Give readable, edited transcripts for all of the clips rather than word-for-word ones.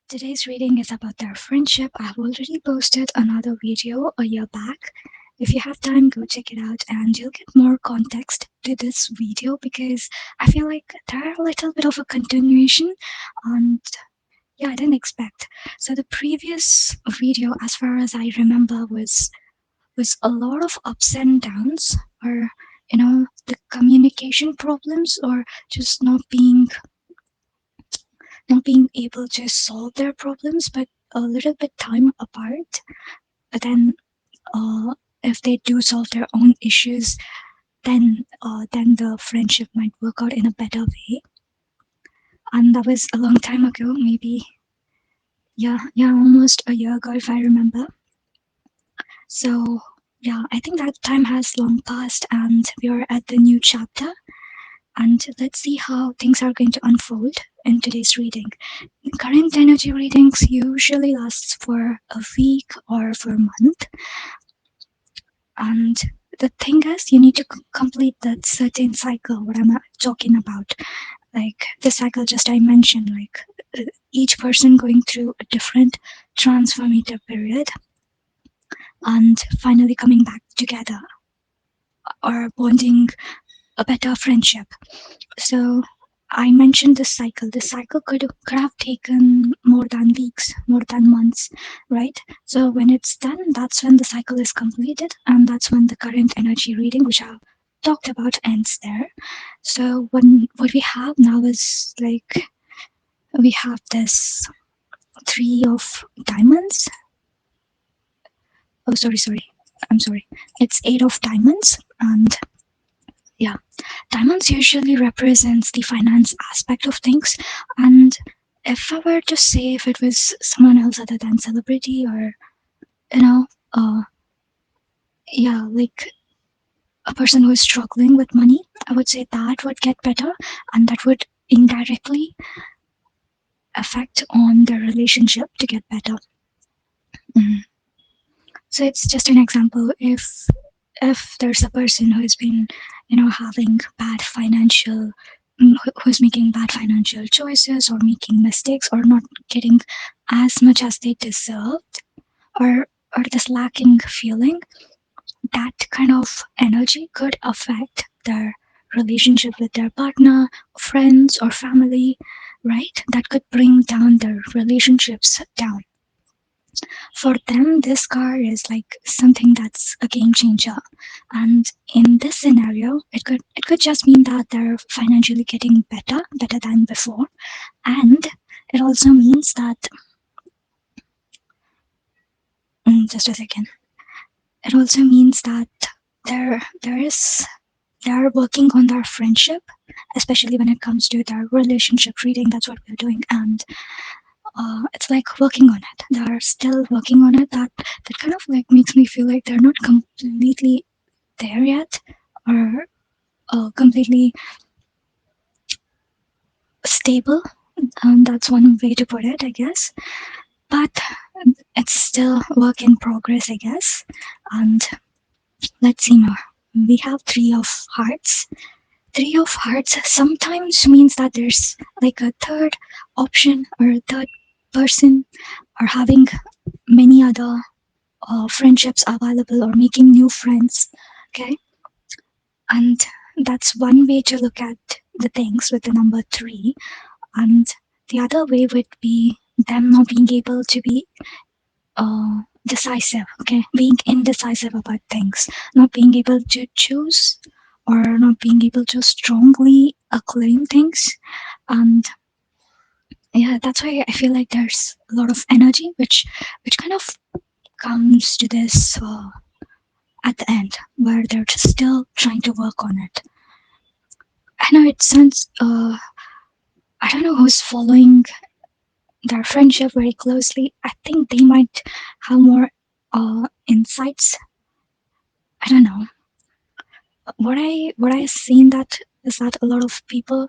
Today's reading is about their friendship. I've already posted another video a year back. If you have time, go check it out and you'll get more context to this video because I feel like they're a little bit of a continuation and yeah, I didn't expect. So the previous video, as far as I remember, was a lot of ups and downs or the communication problems or just not being able to solve their problems, but a little bit time apart. But then, uh, if they do solve their own issues, then the friendship might work out in a better way. And that was a long time ago, maybe yeah, almost a year ago if I remember. So yeah, I think that time has long passed, and we are at the new chapter. And let's see how things are going to unfold in today's reading. Current energy readings usually lasts for a week or for a month. And the thing is, you need to complete that certain cycle, what I'm talking about. Like the cycle just I mentioned, like each person going through a different transformative period and finally coming back together or bonding a better friendship. So I mentioned this cycle. This cycle could have taken more than weeks, more than months, right? So when it's done, that's when the cycle is completed, and that's when the current energy reading, which I've talked about, ends there. So what we have now is like we have this three of diamonds. Oh, sorry. I'm sorry. It's eight of diamonds, and yeah, diamonds usually represents the finance aspect of things. And if I were to say if it was someone else other than celebrity or you know uh yeah, like a person who is struggling with money, I would say that would get better, and that would indirectly affect on the relationship to get better. Mm. So it's just an example. If there's a person who has been having bad financial who's making bad financial choices or making mistakes or not getting as much as they deserved, or this lacking feeling, that kind of energy could affect their relationship with their partner, friends, or family, right? That could bring down their relationships down. For them, this car is like something that's a game changer. And in this scenario, it could just mean that they're financially getting better than before. And it also means that just a second. It also means that they're working on their friendship, especially when it comes to their relationship reading. That's what we're doing, and it's like working on it. They're still working on it. That kind of like makes me feel like they're not completely there yet, or completely stable. That's one way to put it, I guess. But it's still work in progress, I guess. And let's see more. We have three of hearts. Three of hearts sometimes means that there's like a third option or a third person, or having many other friendships available or making new friends. Okay, and that's one way to look at the things with the number three. And the other way would be them not being able to be decisive. Okay, being indecisive about things, not being able to choose, or not being able to strongly acclaim things. And yeah, that's why I feel like there's a lot of energy which kind of comes to this at the end, where they're just still trying to work on it. I know it sounds I don't know who's following their friendship very closely. I think they might have more insights. I don't know. What I seen that is that a lot of people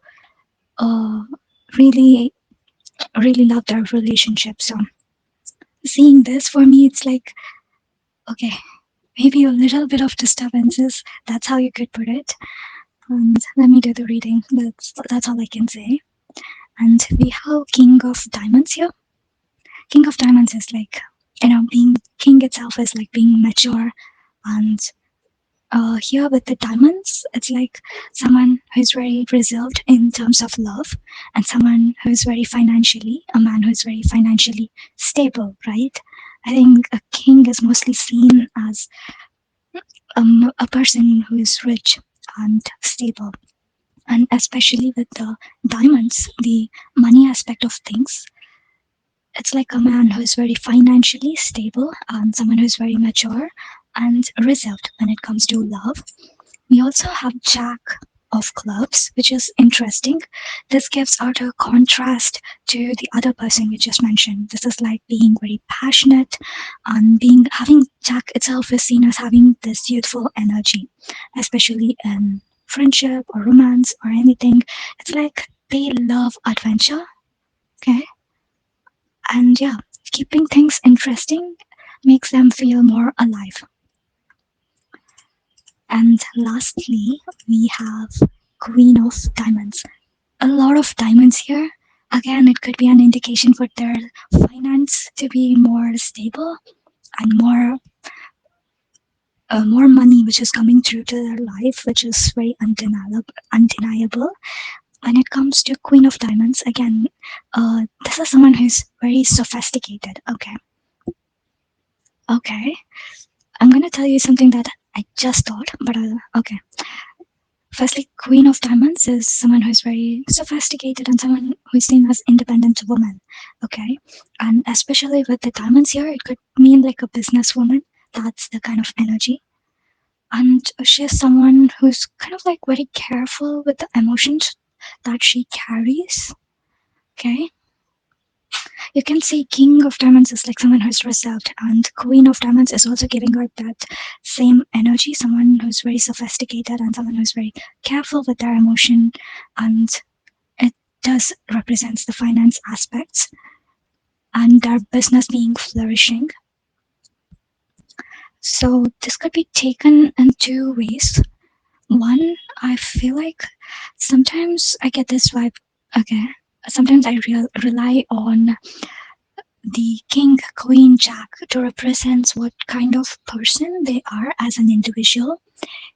uh really really love their relationship. So seeing this, for me, it's like, okay, maybe a little bit of disturbances. That's how you could put it. And let me do the reading. That's all I can say. And we have King of Diamonds here. King of Diamonds is like, being king itself is like being mature. And here with the diamonds, it's like someone who's very reserved in terms of love, and someone who's very financially, a man who's very financially stable, right? I think a king is mostly seen as a person who is rich and stable. And especially with the diamonds, the money aspect of things, it's like a man who is very financially stable and someone who's very mature and reserved when it comes to love. We also have Jack of Clubs, which is interesting. This gives out a contrast to the other person you just mentioned. This is like being very passionate and being having Jack itself is seen as having this youthful energy, especially in friendship or romance or anything. It's like they love adventure, okay? And yeah, keeping things interesting makes them feel more alive. And lastly, we have Queen of Diamonds. A lot of diamonds here. Again, it could be an indication for their finance to be more stable and more money which is coming through to their life, which is very undeniable. When it comes to Queen of Diamonds, again, this is someone who's very sophisticated. Okay. I'm gonna tell you something that I just thought, but okay. Firstly, Queen of Diamonds is someone who's very sophisticated and someone who's seen as independent woman. Okay. And especially with the diamonds here, it could mean like a businesswoman. That's the kind of energy. And she's someone who's kind of like very careful with the emotions that she carries. Okay. You can say King of Diamonds is like someone who's reserved, and Queen of Diamonds is also giving out that same energy, someone who's very sophisticated and someone who's very careful with their emotion, and it does represents the finance aspects and their business being flourishing. So this could be taken in two ways. One, I feel like sometimes I get this vibe. Okay, sometimes I rely on the king, queen, jack to represent what kind of person they are as an individual.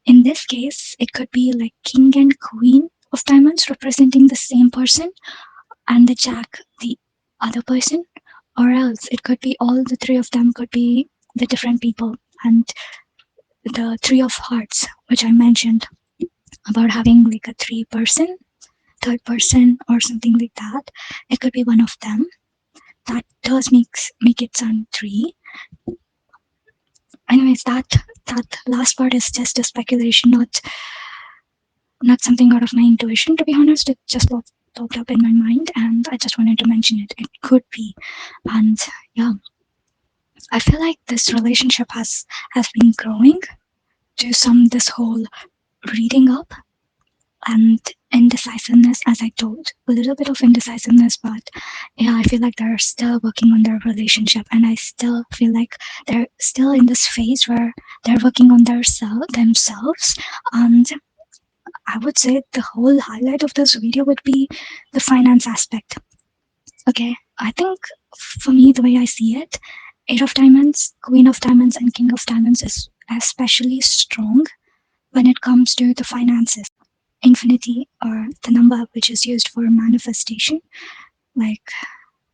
In this case, it could be like king and queen of diamonds representing the same person, and the jack, the other person, or else it could be all the three of them could be the different people. And the three of hearts, which I mentioned about having like a three-person, third person, or something like that, it could be one of them. That does make it sound three. Anyways, that last part is just a speculation, not something out of my intuition. To be honest, it just popped up in my mind, and I just wanted to mention it. It could be, and yeah, I feel like this relationship has been growing to some this whole reading up and indecisiveness, as I told, a little bit of indecisiveness, but yeah, I feel like they're still working on their relationship, and I still feel like they're still in this phase where they're working on themselves. And I would say the whole highlight of this video would be the finance aspect. Okay, I think for me, the way I see it, Eight of Diamonds, Queen of Diamonds, and King of Diamonds is especially strong when it comes to the finances. Infinity, or the number which is used for manifestation, like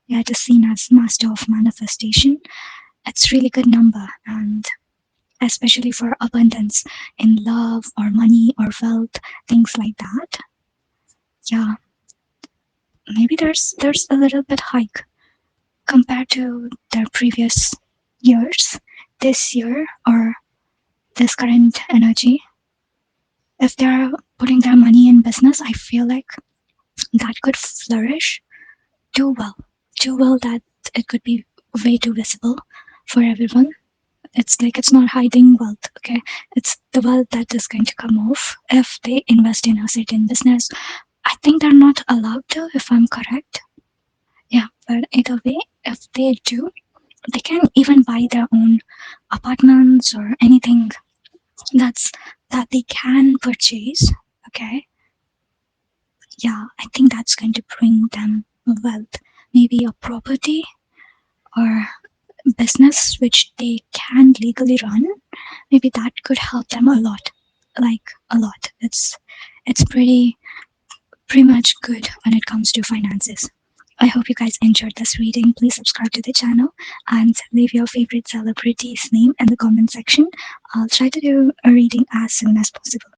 yeah, it is seen as master of manifestation. It's really good number, and especially for abundance in love or money or wealth, things like that. Yeah, maybe there's a little bit hike compared to their previous years. This year or this current energy, if they're putting their money in business, I feel like that could flourish too well, too well that it could be way too visible for everyone. It's like it's not hiding wealth, okay? It's the wealth that is going to come off if they invest in a certain business. I think they're not allowed to, if I'm correct. Yeah, but either way, if they do, they can even buy their own apartments or anything that's that they can purchase. Okay, yeah, I think that's going to bring them wealth. Maybe a property or business which they can legally run, maybe that could help them a lot. Like a lot. It's pretty much good when it comes to finances. I hope you guys enjoyed this reading. Please subscribe to the channel and leave your favorite celebrity's name in the comment section. I'll try to do a reading as soon as possible.